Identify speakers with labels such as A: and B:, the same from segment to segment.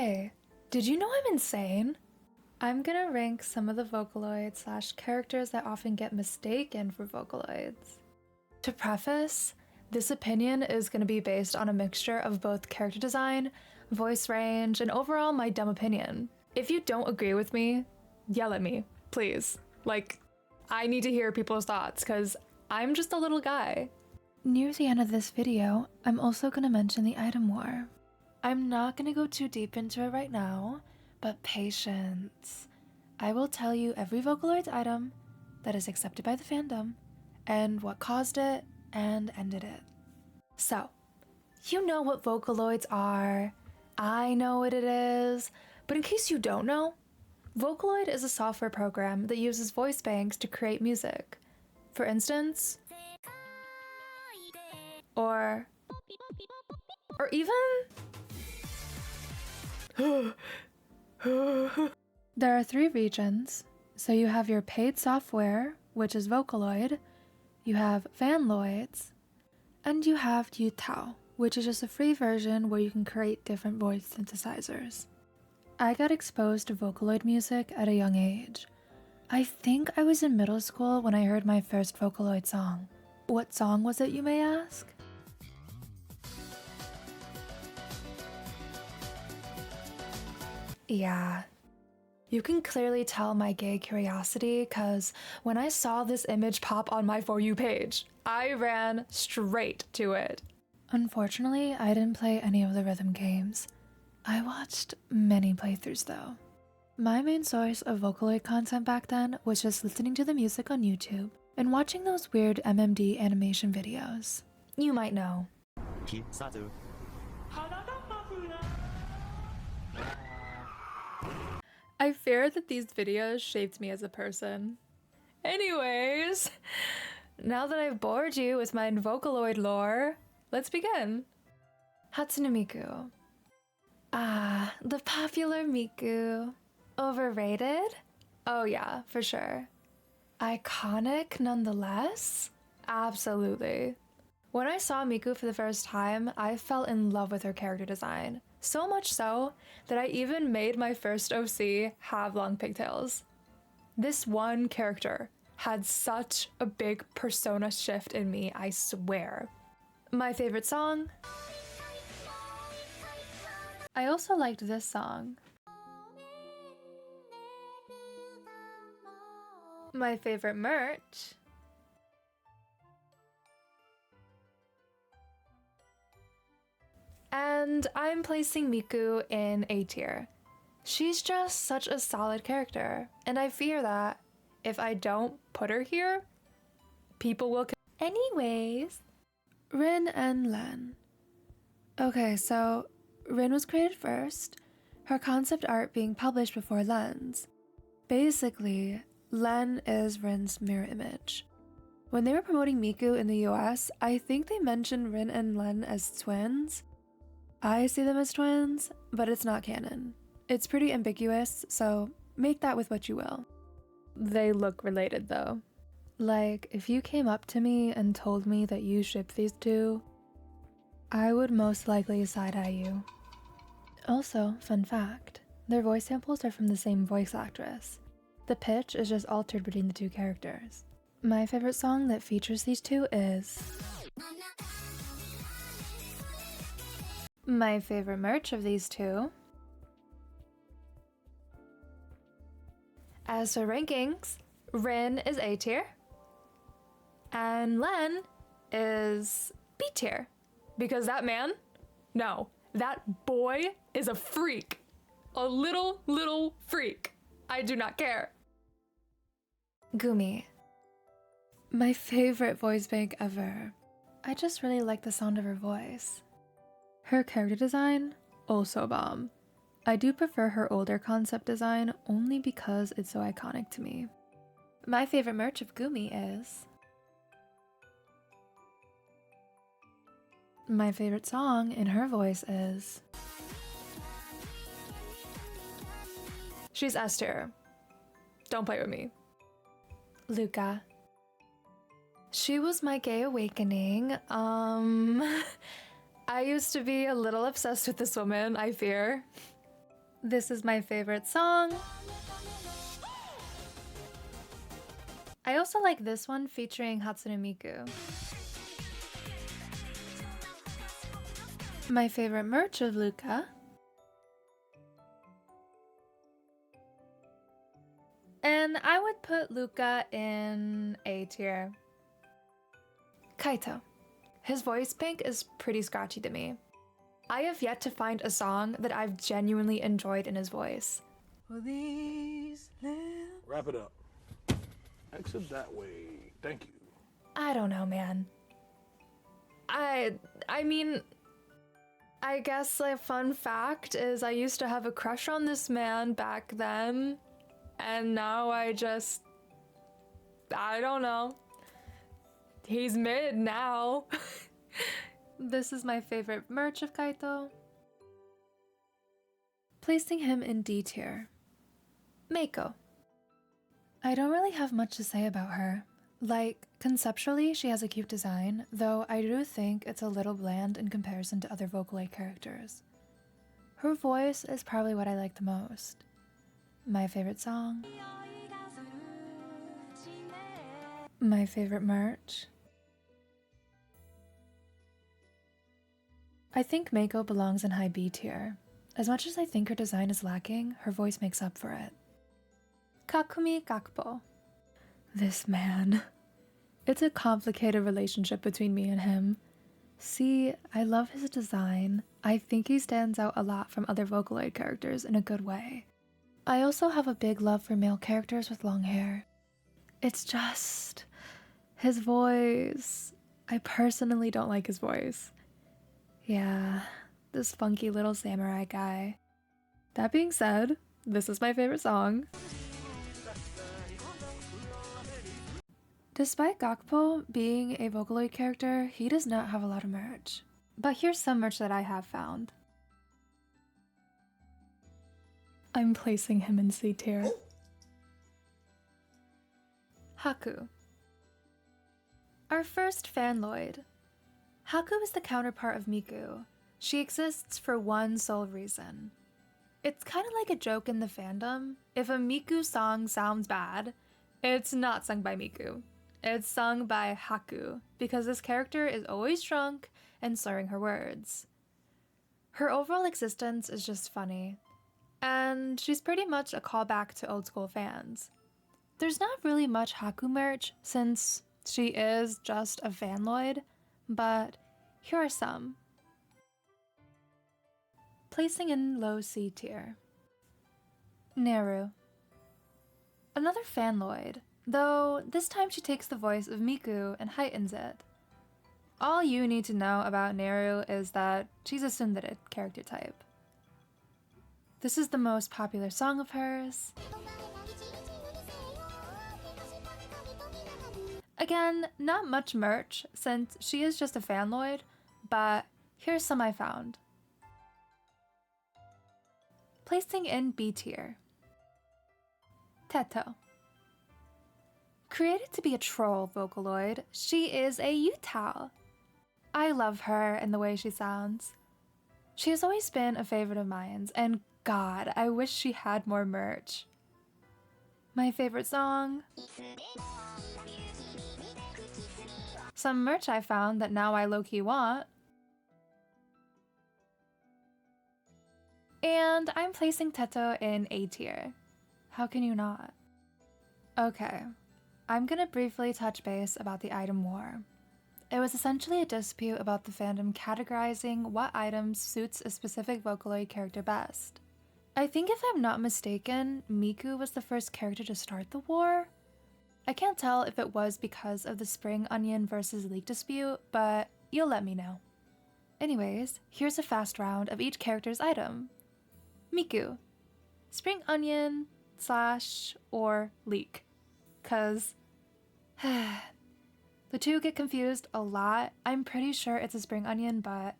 A: Hey, did you know I'm insane? I'm gonna rank some of the Vocaloids / characters that often get mistaken for Vocaloids. To preface, this opinion is gonna be based on a mixture of both character design, voice range, and overall my dumb opinion. If you don't agree with me, yell at me, please. Like, I need to hear people's thoughts, cause I'm just a little guy. Near the end of this video, I'm also gonna mention the item war. I'm not gonna go too deep into it right now, but patience. I will tell you every Vocaloid item that is accepted by the fandom, and what caused it and ended it. So, you know what Vocaloids are, I know what it is, but in case you don't know, Vocaloid is a software program that uses voice banks to create music. For instance, or even there are 3 regions. So you have your paid software, which is Vocaloid, you have fanloids, and you have Utau, which is just a free version where you can create different voice synthesizers. I got exposed to Vocaloid music at a young age. I think I was in middle school when I heard my first Vocaloid song. What song was it, you may ask? Yeah. You can clearly tell my gay curiosity because when I saw this image pop on my For You page, I ran straight to it. Unfortunately, I didn't play any of the rhythm games. I watched many playthroughs though. My main source of Vocaloid content back then was just listening to the music on YouTube and watching those weird MMD animation videos. You might know. I fear that these videos shaped me as a person. Anyways, now that I've bored you with my Vocaloid lore, let's begin. Hatsune Miku. Ah, the popular Miku. Overrated? Oh yeah, for sure. Iconic nonetheless? Absolutely. When I saw Miku for the first time, I fell in love with her character design. So much so that I even made my first OC have long pigtails. This one character had such a big persona shift in me, I swear. My favorite song? I also liked this song. My favorite merch? And I'm placing Miku in A tier. She's just such a solid character, and I fear that if I don't put her here, people will. Anyways, Rin and Len. Okay, so Rin was created first, her concept art being published before Len's. Basically, Len is Rin's mirror image. When they were promoting Miku in the US, I think they mentioned Rin and Len as twins. I see them as twins, but it's not canon. It's pretty ambiguous, so make that with what you will. They look related though. Like, if you came up to me and told me that you ship these two, I would most likely side-eye you. Also, fun fact, their voice samples are from the same voice actress. The pitch is just altered between the two characters. My favorite song that features these two is... My favorite merch of these two. As for rankings, Rin is A tier, and Len is B tier. Because that man, no, that boy is a freak. A little freak. I do not care. Gumi. My favorite voice bank ever. I just really like the sound of her voice. Her character design, also bomb. I do prefer her older concept design only because it's so iconic to me. My favorite merch of Gumi is... My favorite song in her voice is... She's S tier. Don't play with me. Luka. She was my gay awakening. I used to be a little obsessed with this woman, I fear. This is my favorite song. I also like this one featuring Hatsune Miku. My favorite merch of Luka. And I would put Luka in A tier. Kaito. His voice pink is pretty scratchy to me. I have yet to find a song that I've genuinely enjoyed in his voice.
B: Wrap it up. Exit that way. Thank you.
A: I don't know, man. I mean, I guess a fun fact is I used to have a crush on this man back then, and now I don't know. He's mid now. This is my favorite merch of Kaito. Placing him in D tier. Meiko. I don't really have much to say about her. Like, conceptually, she has a cute design, though I do think it's a little bland in comparison to other Vocaloid characters. Her voice is probably what I like the most. My favorite song. My favorite merch. I think Meiko belongs in high B tier. As much as I think her design is lacking, her voice makes up for it. Gakupo. This man. It's a complicated relationship between me and him. See, I love his design. I think he stands out a lot from other Vocaloid characters in a good way. I also have a big love for male characters with long hair. It's just... his voice. I personally don't like his voice. Yeah, this funky little samurai guy. That being said, this is my favorite song. Despite Gakupo being a Vocaloid character, he does not have a lot of merch. But here's some merch that I have found. I'm placing him in C tier. Haku. Our first fanloid. Haku is the counterpart of Miku. She exists for one sole reason. It's kind of like a joke in the fandom. If a Miku song sounds bad, it's not sung by Miku. It's sung by Haku, because this character is always drunk and slurring her words. Her overall existence is just funny, and she's pretty much a callback to old school fans. There's not really much Haku merch since she is just a fanloid, but here are some. Placing in low C tier. Neru. Another fanloid, though this time she takes the voice of Miku and heightens it. All you need to know about Neru is that she's a tsundere character type. This is the most popular song of hers. Again, not much merch since she is just a fanloid, but here's some I found. Placing in B tier. Teto. Created to be a troll Vocaloid, she is a Utau. I love her and the way she sounds. She has always been a favorite of mine, and God, I wish she had more merch. My favorite song. Some merch I found that now I low-key want. And I'm placing Teto in A tier. How can you not? Okay, I'm gonna briefly touch base about the item war. It was essentially a dispute about the fandom categorizing what items suits a specific Vocaloid character best. I think if I'm not mistaken, Miku was the first character to start the war. I can't tell if it was because of the spring onion versus leek dispute, but you'll let me know. Anyways, here's a fast round of each character's item. Miku. Spring onion / or leek. 'Cause the two get confused a lot. I'm pretty sure it's a spring onion, but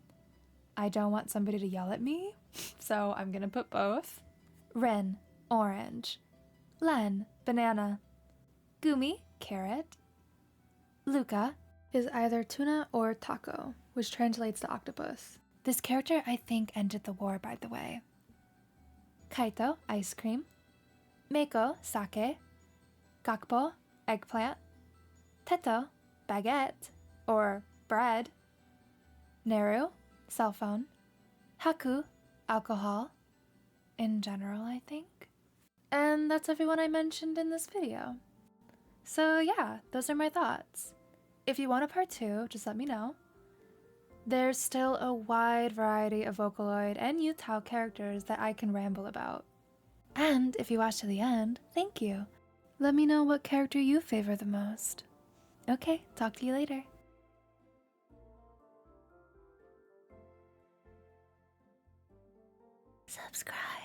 A: I don't want somebody to yell at me, so I'm gonna put both. Rin, orange. Len, banana. Gumi, carrot. Luka is either tuna or taco, which translates to octopus. This character, I think, ended the war, by the way. Kaito, ice cream. Meiko, sake. Gakupo, eggplant. Teto, baguette, or bread. Neru, cell phone. Haku, alcohol. In general, I think. And that's everyone I mentioned in this video. So yeah, those are my thoughts. If you want a part 2, just let me know. There's still a wide variety of Vocaloid and Utau characters that I can ramble about. And if you watched to the end, thank you. Let me know what character you favor the most. Okay, talk to you later. Subscribe.